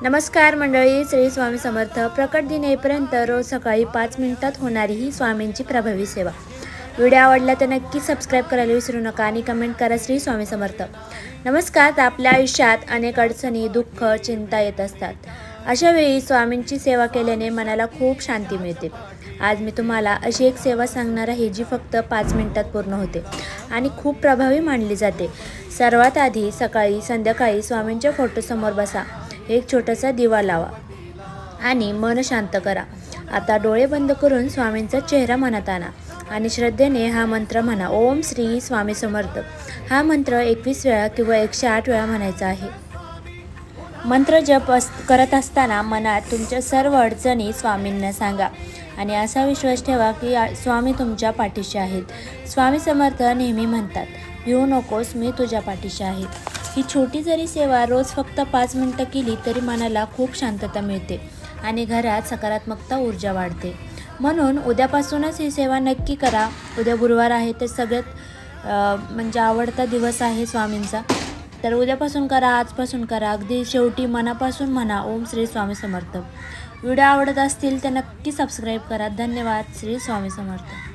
नमस्कार मंडळी, श्री स्वामी समर्थ. प्रकट दिन येईपर्यंत रोज सकाळी 5 मिनिटात होणारी ही स्वामींची प्रभावी सेवा. व्हिडिओ आवडला तर नक्की सबस्क्राईब करायला विसरू नका आणि कमेंट करा श्री स्वामी समर्थ. नमस्कार. आपल्या आयुष्यात अनेक अडचणी, दुःख, चिंता येत असतात. अशा वेळी स्वामींची सेवा केल्याने मनाला खूप शांती मिळते. आज मी तुम्हाला अशी एक सेवा सांगणार आहे जी फक्त 5 मिनिटात पूर्ण होते आणि खूप प्रभावी मानली जाते. सर्वात आधी सकाळी संध्याकाळी स्वामींच्या फोटोसमोर बसा. एक छोटासा दिवा लावा आणि मन शांत करा. आता डोळे बंद करून स्वामींचा चेहरा मनात आणा आणि श्रद्धेने हा मंत्र म्हणा. ओम श्री स्वामी समर्थ. हा मंत्र 21 वेळा किंवा 108 वेळा म्हणायचा आहे. मंत्र जप करत असताना मनात तुमच्या सर्व अडचणी स्वामींना सांगा आणि असा विश्वास ठेवा की स्वामी तुमच्या पाठीशी आहेत. स्वामी समर्थ नेहमी म्हणतात, भिवू नकोस, मी तुझ्या पाठीशी आहे. ही छोटी जरी सेवा रोज फक्त 5 मिनिटं केली तरी मनाला खूप शांतता मिळते आणि घरात सकारात्मकता ऊर्जा वाढते. म्हणून उद्यापासूनच ही सेवा नक्की करा. उद्या गुरुवार आहे तर सगळ्यात आवडता दिवस आहे स्वामींचा. तर उद्यापासून करा, आजपासून करा. अगदी शेवटी मनापासून म्हणा ओम श्री स्वामी समर्थ. व्हिडिओ आवडत असतील तर नक्की सबस्क्राईब करा. धन्यवाद. श्री स्वामी समर्थ.